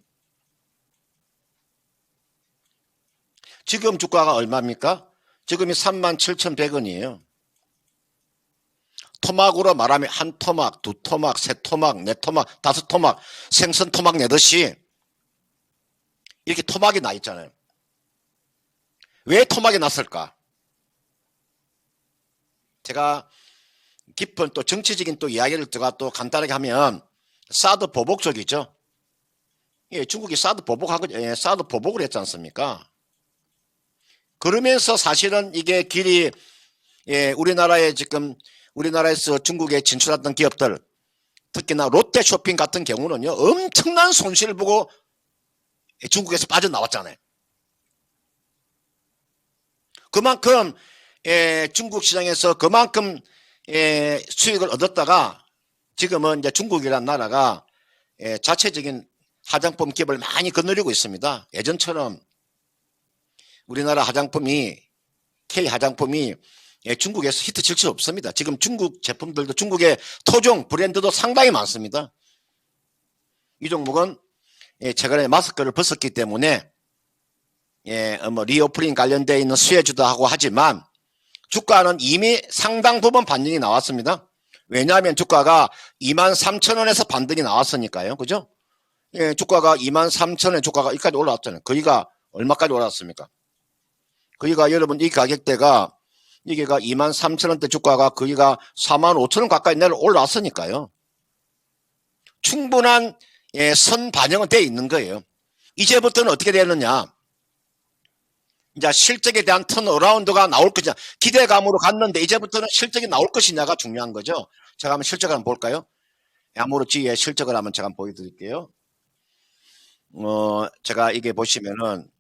지금 주가가 얼마입니까? 지금이 37,100원이에요. 토막으로 말하면 한 토막, 두 토막, 세 토막, 네 토막, 다섯 토막, 생선 토막 내듯이 이렇게 토막이 나 있잖아요. 왜 토막이 났을까? 제가 깊은 또 정치적인 또 이야기를 또 간단하게 하면 사드 보복 쪽이죠. 예, 중국이 사드 보복을 했지 않습니까? 그러면서 사실은 이게 길이 우리나라에서 중국에 진출했던 기업들, 특히나 롯데쇼핑 같은 경우는요, 엄청난 손실을 보고 중국에서 빠져나왔잖아요. 그만큼 중국 시장에서 그만큼 수익을 얻었다가 지금은 이제 중국이라는 나라가 자체적인 화장품 기업을 많이 거느리고 있습니다. 예전처럼 우리나라 화장품이 K 화장품이 중국에서 히트 칠 수 없습니다. 지금 중국 제품들도 중국의 토종 브랜드도 상당히 많습니다. 이 종목은 최근에 마스크를 벗었기 때문에 리오프닝 관련되어 있는 수혜주도 하고 하지만 주가는 이미 상당 부분 반등이 나왔습니다. 왜냐하면 주가가 23,000원에서 반등이 나왔으니까요. 그죠? 주가가 23,000원에 주가가 여기까지 올라왔잖아요. 거기가 얼마까지 올라왔습니까? 거기가 여러분 이 가격대가 이게가 23,000원대 주가가 거기가 45,000원 가까이 내려 올라왔으니까요. 충분한 선 반영은 되어 있는 거예요. 이제부터는 어떻게 되느냐? 이제 실적에 대한 턴어라운드가 나올 것이냐. 기대감으로 갔는데 이제부터는 실적이 나올 것이냐가 중요한 거죠. 제가 한번 실적을 한번 볼까요? 아무렇지의 실적을 한번 제가 한번 보여드릴게요. 제가 이게 보시면은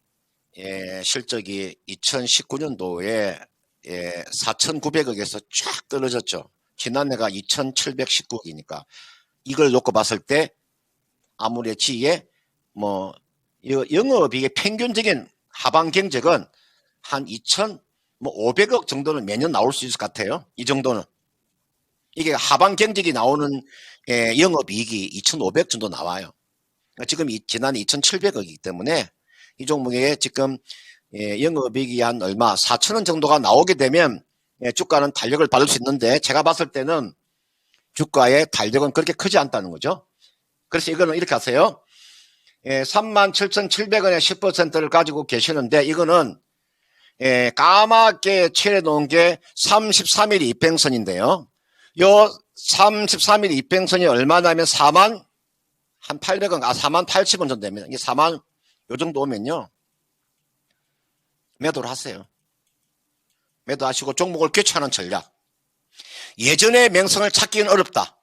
실적이 2019년도에 4,900억에서 쫙 떨어졌죠. 지난해가 2,719억이니까 이걸 놓고 봤을 때 아무래지의 영업이익의 평균적인 하방 경적은 한 2,500억 정도는 매년 나올 수 있을 것 같아요. 이 정도는. 이게 하방 경적이 나오는 영업이익이 2,500 정도 나와요. 그러니까 지금 지난해 2,700억이기 때문에 이 종목에 지금 영업이익이 한 얼마 4,000원 정도가 나오게 되면 주가는 탄력을 받을 수 있는데 제가 봤을 때는 주가의 탄력은 그렇게 크지 않다는 거죠. 그래서 이거는 이렇게 하세요. 37,700원에 10%를 가지고 계시는데 이거는 까맣게 칠해놓은 게 33일 이평선인데요. 요 33일 이평선이 얼마냐면 4만 한 800원, 4만 80원 정도 됩니다. 이게 4만 요 정도 오면요. 매도를 하세요. 매도하시고 종목을 교체하는 전략. 예전의 명성을 찾기는 어렵다.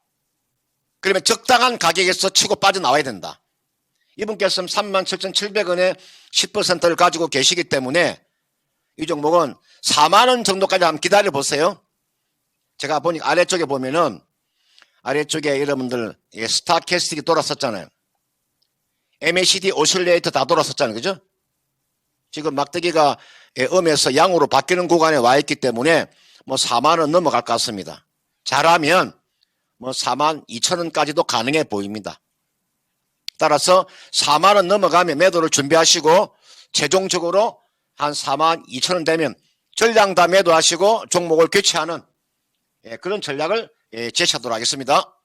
그러면 적당한 가격에서 치고 빠져나와야 된다. 이분께서는 37,700원에 10%를 가지고 계시기 때문에 이 종목은 4만원 정도까지 한번 기다려 보세요. 제가 보니까 아래쪽에 보면은 아래쪽에 여러분들 스타캐스틱이 돌았었잖아요. MACD 오실레이터 다 돌았었잖아요. 그죠? 지금 막대기가 음에서 양으로 바뀌는 구간에 와 있기 때문에 4만원 넘어갈 것 같습니다. 잘하면 42,000원까지도 가능해 보입니다. 따라서 4만원 넘어가면 매도를 준비하시고 최종적으로 한 42,000원 되면 전량 다 매도하시고 종목을 교체하는 그런 전략을 제시하도록 하겠습니다.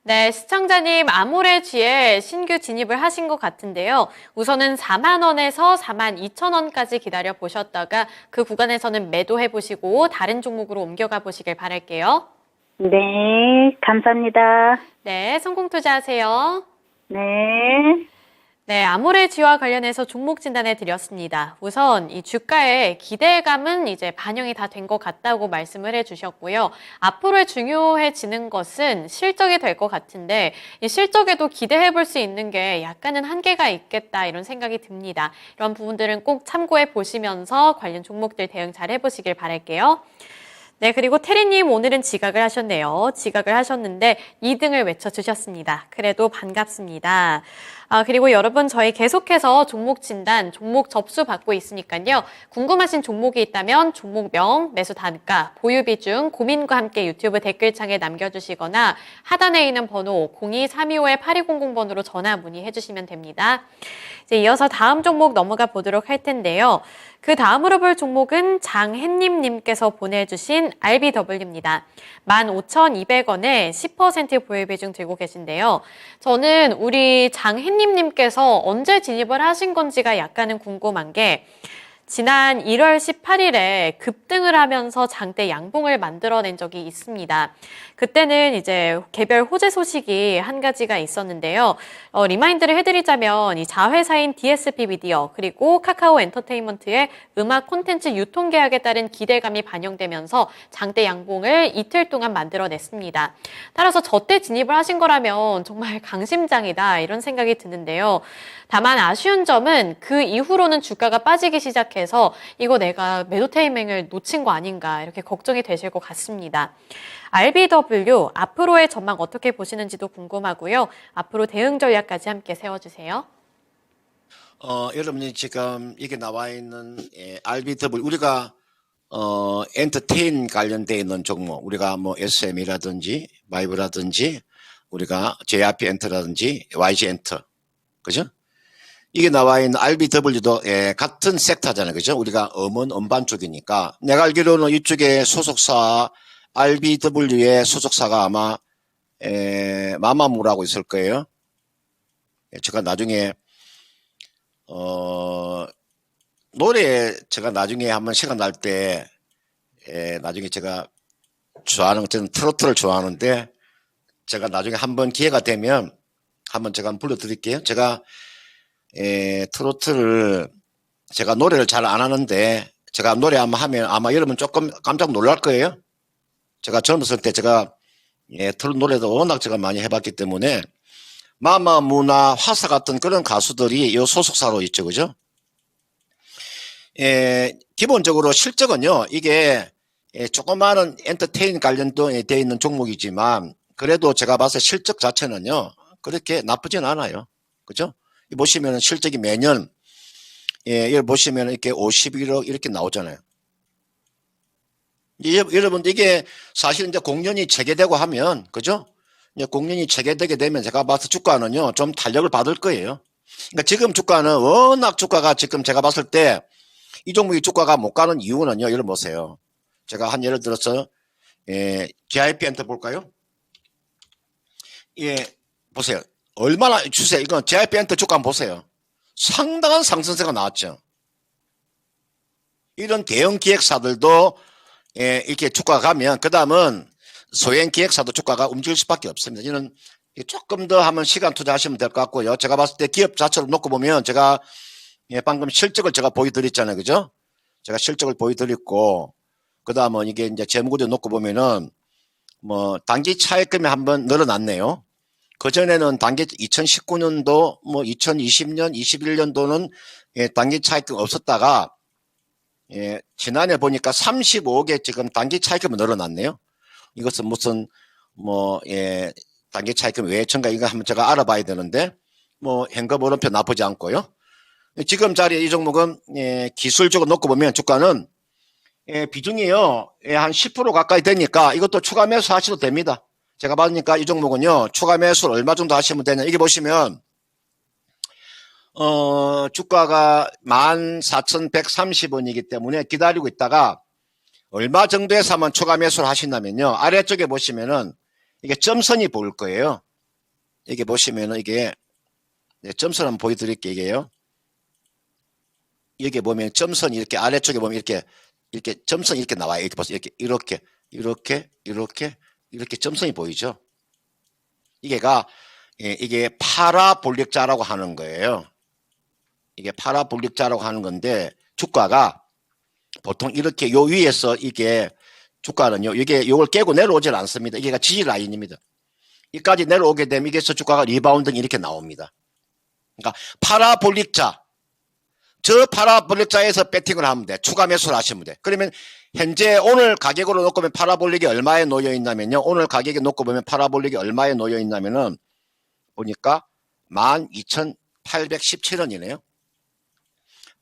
네, 시청자님 아모레G에 신규 진입을 하신 것 같은데요. 우선은 4만 원에서 4만 2천 원까지 기다려 보셨다가 그 구간에서는 매도해 보시고 다른 종목으로 옮겨가 보시길 바랄게요. 네, 감사합니다. 네, 성공 투자하세요. 네. 네, 아모레G와 관련해서 종목 진단해 드렸습니다. 우선 이 주가의 기대감은 이제 반영이 다 된 것 같다고 말씀을 해주셨고요. 앞으로 중요해지는 것은 실적이 될 것 같은데 이 실적에도 기대해 볼 수 있는 게 약간은 한계가 있겠다 이런 생각이 듭니다. 이런 부분들은 꼭 참고해 보시면서 관련 종목들 대응 잘 해보시길 바랄게요. 네, 그리고 태리님 오늘은 지각을 하셨네요. 지각을 하셨는데 2등을 외쳐주셨습니다. 그래도 반갑습니다. 그리고 여러분 저희 계속해서 종목 진단, 종목 접수 받고 있으니까요. 궁금하신 종목이 있다면 종목명, 매수 단가, 보유 비중, 고민과 함께 유튜브 댓글창에 남겨주시거나 하단에 있는 번호 02-325-8200번으로 전화 문의해 주시면 됩니다. 이제 이어서 다음 종목 넘어가 보도록 할 텐데요. 그 다음으로 볼 종목은 장햇님님께서 보내주신 RBW입니다. 15,200원에 10% 보유 비중 들고 계신데요. 저는 우리 장햇님님께서 언제 진입을 하신 건지가 약간은 궁금한 게 지난 1월 18일에 급등을 하면서 장대 양봉을 만들어낸 적이 있습니다. 그때는 이제 개별 호재 소식이 한 가지가 있었는데요. 리마인드를 해드리자면 이 자회사인 DSP 미디어 그리고 카카오 엔터테인먼트의 음악 콘텐츠 유통 계약에 따른 기대감이 반영되면서 장대 양봉을 이틀 동안 만들어냈습니다. 따라서 저때 진입을 하신 거라면 정말 강심장이다 이런 생각이 드는데요. 다만 아쉬운 점은 그 이후로는 주가가 빠지기 시작해 시작해서 이거 내가 매도 타이밍을 놓친 거 아닌가 이렇게 걱정이 되실 것 같습니다. RBW 앞으로의 전망 어떻게 보시는지도 궁금하고요. 앞으로 대응 전략까지 함께 세워주세요. 여러분이 지금 이게 나와 있는 RBW 우리가 엔터테인 관련되어 있는 종목 우리가 뭐 SM이라든지 바이브라든지 우리가 JRP 엔터라든지 YG 엔터 그죠? 이게 나와 있는 RBW도 같은 섹터잖아요. 그죠? 우리가 음반 쪽이니까 내가 알기로는 이쪽에 소속사 RBW의 소속사가 아마 마마무라고 있을 거예요. 제가 나중에 노래 제가 나중에 한번 시간 날 때 나중에 제가 좋아하는 저는 트로트를 좋아하는데 제가 나중에 한번 기회가 되면 한번 제가 한번 불러드릴게요. 제가 트로트를 제가 노래를 잘 안 하는데 제가 노래 한번 하면 아마 여러분 조금 깜짝 놀랄 거예요. 제가 젊었을 때 제가 트로트 노래도 워낙 제가 많이 해봤기 때문에 마마무나 화사 같은 그런 가수들이 이 소속사로 있죠. 그죠? 기본적으로 실적은요, 이게 조그마한 엔터테인 관련되어 있는 종목이지만 그래도 제가 봤을 때 실적 자체는요, 그렇게 나쁘진 않아요. 그죠? 보시면 실적이 매년, 여기 보시면 이렇게 51억 이렇게 나오잖아요. 여러분들 이게 사실 이제 공연이 재개되고 하면, 그죠? 이제 공연이 재개되게 되면 제가 봤을 때 주가는요, 좀 탄력을 받을 거예요. 그러니까 지금 주가는 워낙 주가가 지금 제가 봤을 때 이 종목이 주가가 못 가는 이유는요, 여러분 보세요. 제가 한 예를 들어서, GIP 엔터 볼까요? 보세요. 얼마나 주세요. 이건 GIP 엔터 주가 한번 보세요. 상당한 상승세가 나왔죠. 이런 대형 기획사들도 이렇게 주가가 가면 그 다음은 소형 기획사도 주가가 움직일 수밖에 없습니다. 이는 조금 더 하면 시간 투자하시면 될 것 같고요. 제가 봤을 때 기업 자체로 놓고 보면 제가 방금 실적을 제가 보여드렸잖아요. 그죠? 제가 실적을 보여드렸고 그 다음은 이게 이제 재무구조 놓고 보면은 뭐 단기 차익금이 한번 늘어났네요. 그전에는 단기 2019년도 뭐 2020년 21년도는 단기 차익금 없었다가 지난해 보니까 35억에 지금 단기 차익금이 늘어났네요. 이것은 무슨 단기 차익금 외천가 이거 한번 제가 알아봐야 되는데 뭐 현금 오름표 나쁘지 않고요. 지금 자리에 이 종목은 기술적으로 놓고 보면 주가는 비중이요 한 10% 가까이 되니까 이것도 추가 매수 하셔도 됩니다. 제가 봤으니까 이 종목은요 추가 매수를 얼마 정도 하시면 되냐 이게 보시면 주가가 14,130원이기 때문에 기다리고 있다가 얼마 정도에서 한번 추가 매수를 하신다면요 아래쪽에 보시면은 이게 점선이 보일 거예요. 이게 보시면은 이게 점선 한번 보여드릴게요. 이게요. 여기 보면 점선이 이렇게 아래쪽에 보면 이렇게 점선이 이렇게 나와요. 이렇게 보세요. 이렇게 점선이 보이죠. 이게 파라볼릭자라고 하는 거예요. 이게 파라볼릭자라고 하는 건데 주가가 보통 이렇게 요 위에서 이게 주가는요. 이게 요걸 깨고 내려오질 않습니다. 이게 지지 라인입니다. 여기까지 내려오게 되면 이게서 주가가 리바운딩 이렇게 나옵니다. 그러니까 파라볼릭자 저 파라볼릭자에서 배팅을 하면 돼. 추가 매수를 하시면 돼. 그러면 현재 오늘 가격으로 놓고 보면 파라볼릭이 얼마에 놓여 있냐면요. 오늘 가격에 놓고 보면 파라볼릭이 얼마에 놓여 있냐면은 보니까 12,817원이네요.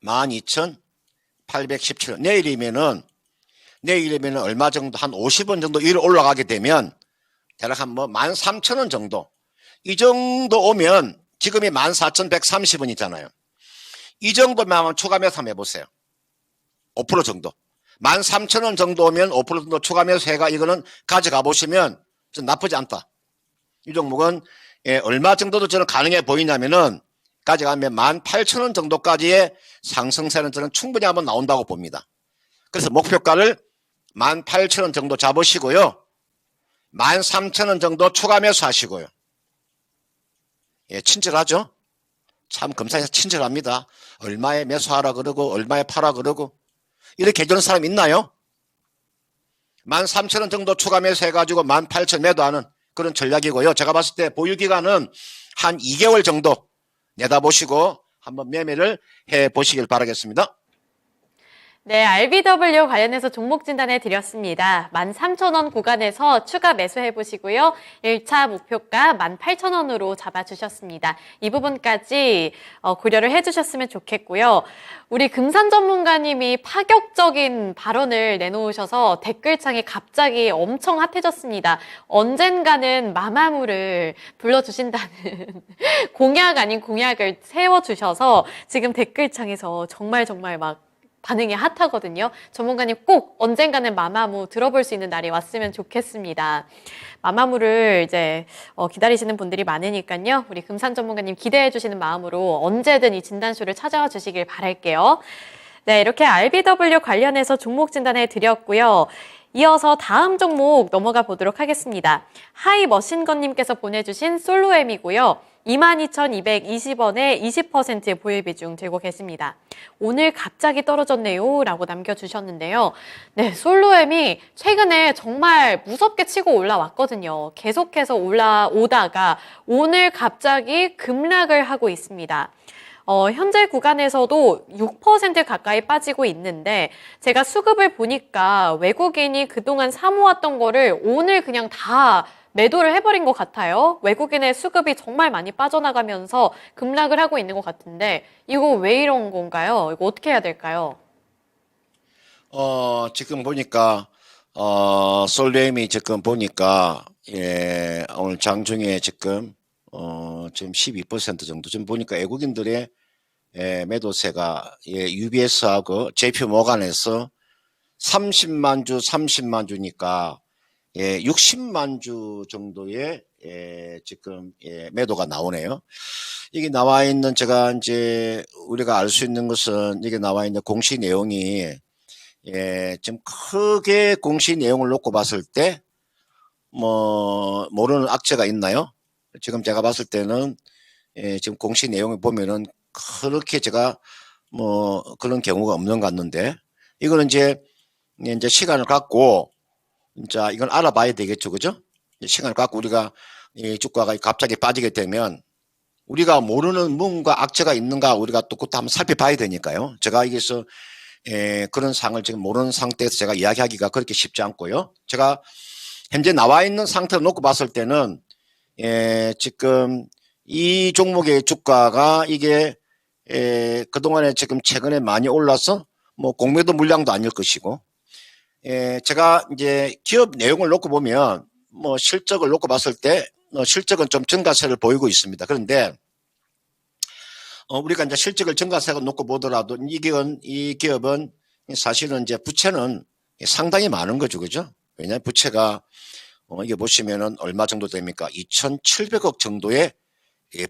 12,817원. 내일이면은 얼마 정도 한 50원 정도 위로 올라가게 되면 대략 한 13,000원 정도. 이 정도 오면 지금이 14,130원이잖아요. 이 정도면 한번 추가 매수 한번 해보세요. 5% 정도. 13,000원 정도 오면 5% 정도 추가 매수 해가 이거는 가져가 보시면 좀 나쁘지 않다. 이 종목은 얼마 정도도 저는 가능해 보이냐면은 가져가면 18,000원 정도까지의 상승세는 저는 충분히 한번 나온다고 봅니다. 그래서 목표가를 18,000원 정도 잡으시고요. 13,000원 정도 추가 매수 하시고요. 친절하죠? 참 검사에서 친절합니다. 얼마에 매수하라 그러고 얼마에 팔아 그러고 이렇게 해주는 사람 있나요? 13,000원 정도 추가 매수해가지고 18,000원 매도하는 그런 전략이고요. 제가 봤을 때 보유기간은 한 2개월 정도 내다보시고 한번 매매를 해보시길 바라겠습니다. 네, RBW 관련해서 종목 진단해 드렸습니다. 13,000원 구간에서 추가 매수해 보시고요. 1차 목표가 18,000원으로 잡아주셨습니다. 이 부분까지 고려를 해주셨으면 좋겠고요. 우리 금산 전문가님이 파격적인 발언을 내놓으셔서 댓글창이 갑자기 엄청 핫해졌습니다. 언젠가는 마마무를 불러주신다는 공약 아닌 공약을 세워주셔서 지금 댓글창에서 정말 막 반응이 핫하거든요. 전문가님 꼭 언젠가는 마마무 들어볼 수 있는 날이 왔으면 좋겠습니다. 마마무를 이제 기다리시는 분들이 많으니까요. 우리 금산 전문가님 기대해 주시는 마음으로 언제든 이 진단쇼를 찾아와 주시길 바랄게요. 네, 이렇게 RBW 관련해서 종목 진단해 드렸고요. 이어서 다음 종목 넘어가 보도록 하겠습니다. 하이머신건님께서 보내주신 솔로엠이고요. 22,220원에 20%의 보유 비중 들고 계십니다. 오늘 갑자기 떨어졌네요 라고 남겨주셨는데요. 네, 솔로엠이 최근에 정말 무섭게 치고 올라왔거든요. 계속해서 올라오다가 오늘 갑자기 급락을 하고 있습니다. 현재 구간에서도 6% 가까이 빠지고 있는데 제가 수급을 보니까 외국인이 그동안 사모았던 거를 오늘 그냥 다 매도를 해버린 것 같아요. 외국인의 수급이 정말 많이 빠져나가면서 급락을 하고 있는 것 같은데 이거 왜 이런 건가요? 이거 어떻게 해야 될까요? 지금 보니까 솔레임이 지금 보니까 오늘 장중에 지금 지금 12% 정도 지금 보니까 외국인들의 매도세가 UBS하고 JP 모간에서 30만 주니까 60만 주 정도의 지금 매도가 나오네요. 이게 나와 있는 제가 이제 우리가 알 수 있는 것은 이게 나와 있는 공시 내용이 지금 크게 공시 내용을 놓고 봤을 때 뭐 모르는 악재가 있나요? 지금 제가 봤을 때는 지금 공시 내용을 보면은 그렇게 제가 뭐 그런 경우가 없는 것 같는데 이거는 이제 시간을 갖고 자, 이건 알아봐야 되겠죠. 그죠? 시간을 갖고 우리가 이 주가가 갑자기 빠지게 되면 우리가 모르는 뭔가 악재가 있는가 우리가 또 그것도 한번 살펴봐야 되니까요. 제가 여기서 그런 상을 지금 모르는 상태에서 제가 이야기하기가 그렇게 쉽지 않고요. 제가 현재 나와 있는 상태를 놓고 봤을 때는 지금 이 종목의 주가가 이게 그동안에 지금 최근에 많이 올라서 뭐 공매도 물량도 아닐 것이고 제가 이제 기업 내용을 놓고 보면 뭐 실적을 놓고 봤을 때 실적은 좀 증가세를 보이고 있습니다. 그런데 우리가 이제 실적을 증가세를 놓고 보더라도 이 기업은 사실은 이제 부채는 상당히 많은 거죠. 그죠? 왜냐하면 부채가 이게 보시면은 얼마 정도 됩니까? 2,700억 정도의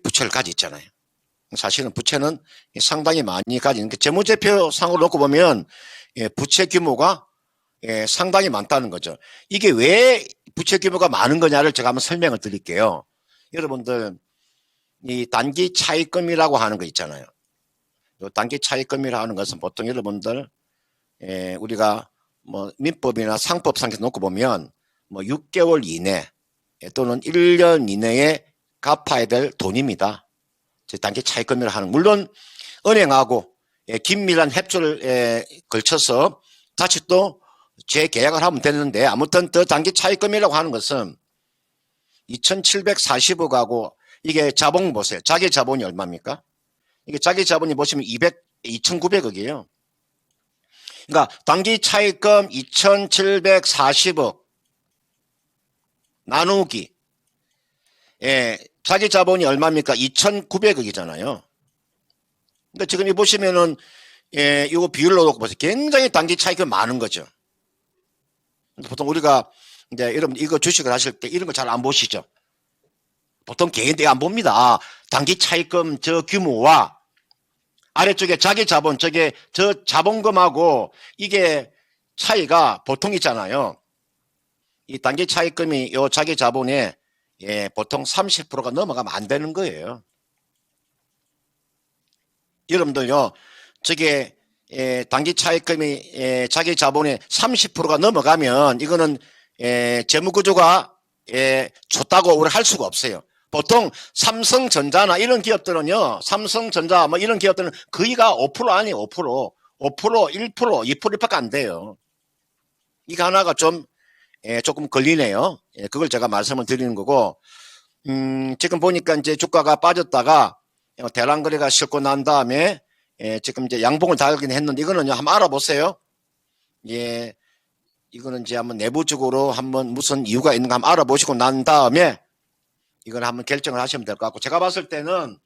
부채를 가지고 있잖아요. 사실은 부채는 상당히 많이 가진 재무제표상으로 놓고 보면 부채 규모가 상당히 많다는 거죠. 이게 왜 부채 규모가 많은 거냐를 제가 한번 설명을 드릴게요. 여러분들 이 단기 차입금이라고 하는 거 있잖아요. 이 단기 차입금이라고 하는 것은 보통 여러분들 우리가 뭐 민법이나 상법상에서 놓고 보면 뭐 6개월 이내 또는 1년 이내에 갚아야 될 돈입니다. 단기 차입금이라고 하는 물론 은행하고 긴밀한 협조를 걸쳐서 다시 또 재계약을 하면 되는데 아무튼 더 단기 차입금이라고 하는 것은 2,740억하고 이게 자본 보세요. 자기 자본이 얼마입니까? 이게 자기 자본이 보시면 2,900억이에요. 그러니까 단기 차입금 2,740억 나누기 자기 자본이 얼마입니까? 2,900억이잖아요. 그러니까 지금 이 보시면은 이거 비율로 놓고 보세요. 굉장히 단기 차익이 많은 거죠. 보통 우리가 이제 여러분 이거 주식을 하실 때 이런 거 잘 안 보시죠. 보통 개인들이 안 봅니다. 단기 차익금 저 규모와 아래쪽에 자기 자본 저 자본금하고 이게 차이가 보통 있잖아요. 이 단기 차익금이 요 자기 자본에 보통 30%가 넘어가면 안 되는 거예요. 여러분들요, 저게 단기 차익금이 자기 자본의 30%가 넘어가면 이거는 재무구조가 좋다고 우리 할 수가 없어요. 보통 삼성전자나 이런 기업들은요, 삼성전자 뭐 이런 기업들은 거의가 5% 아니에요. 5%. 5%, 1%, 2%밖에 안 돼요. 이거 하나가 좀 조금 걸리네요. 그걸 제가 말씀을 드리는 거고, 지금 보니까 이제 주가가 빠졌다가 대량 거래가 싣고 난 다음에 지금 이제 양봉을 달긴 했는데 이거는 한번 알아보세요. 예, 이거는 이제 한번 내부적으로 한번 무슨 이유가 있는가 한번 알아보시고 난 다음에 이걸 한번 결정을 하시면 될 것 같고, 제가 봤을 때는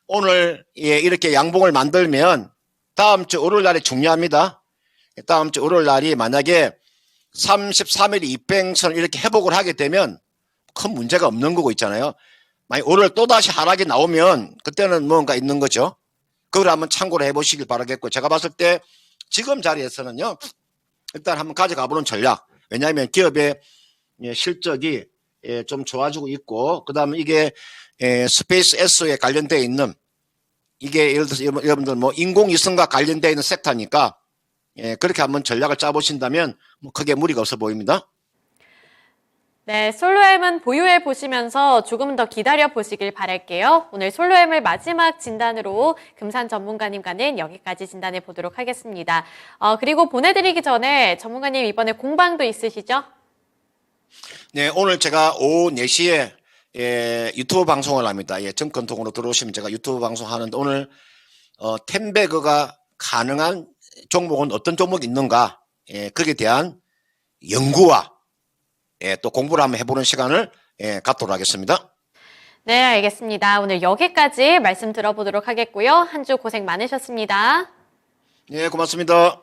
오늘 이렇게 양봉을 만들면 다음 주 월요일 날이 중요합니다. 다음 주 월요일 날이 만약에 33일 이평선을 이렇게 회복을 하게 되면 큰 문제가 없는 거고 있잖아요. 만약 월요일 또다시 하락이 나오면 그때는 뭔가 있는 거죠. 그걸 한번 참고를 해보시길 바라겠고, 제가 봤을 때 지금 자리에서는요, 일단 한번 가져가 보는 전략. 왜냐하면 기업의 실적이 좀 좋아지고 있고, 그 다음에 이게 스페이스 S에 관련되어 있는, 이게 예를 들어서 여러분들 뭐 인공위성과 관련되어 있는 섹터니까 그렇게 한번 전략을 짜보신다면 뭐 크게 무리가 없어 보입니다. 네, 솔로엠은 보유해 보시면서 조금 더 기다려 보시길 바랄게요. 오늘 솔로엠을 마지막 진단으로 금산 전문가님과는 여기까지 진단해 보도록 하겠습니다. 그리고 보내드리기 전에 전문가님 이번에 공방도 있으시죠? 네, 오늘 제가 오후 4시에 유튜브 방송을 합니다. 정권통으로 들어오시면 제가 유튜브 방송하는데 오늘 텐베거가 가능한 종목은 어떤 종목이 있는가, 거기에 대한 연구와 또 공부를 한번 해보는 시간을 갖도록 하겠습니다. 네, 알겠습니다. 오늘 여기까지 말씀 들어보도록 하겠고요. 한 주 고생 많으셨습니다. 네, 고맙습니다.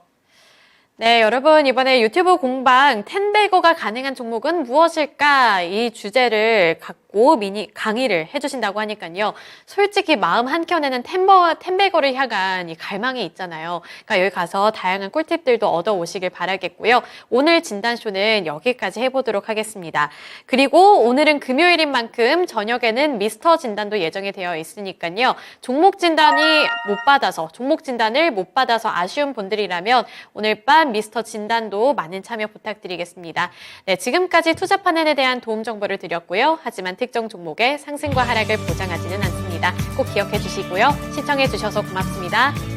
네, 여러분 이번에 유튜브 공방 텐베거가 가능한 종목은 무엇일까? 이 주제를 갖고 미니 강의를 해주신다고 하니까요. 솔직히 마음 한켠에는 텐베거를 향한 이 갈망이 있잖아요. 그러니까 여기 가서 다양한 꿀팁들도 얻어오시길 바라겠고요. 오늘 진단쇼는 여기까지 해보도록 하겠습니다. 그리고 오늘은 금요일인 만큼 저녁에는 미스터 진단도 예정이 되어 있으니까요. 종목 진단을 못 받아서 아쉬운 분들이라면 오늘 밤 미스터 진단도 많은 참여 부탁드리겠습니다. 네, 지금까지 투자 판단에 대한 도움 정보를 드렸고요. 하지만 특정 종목의 상승과 하락을 보장하지는 않습니다. 꼭 기억해 주시고요. 시청해 주셔서 고맙습니다.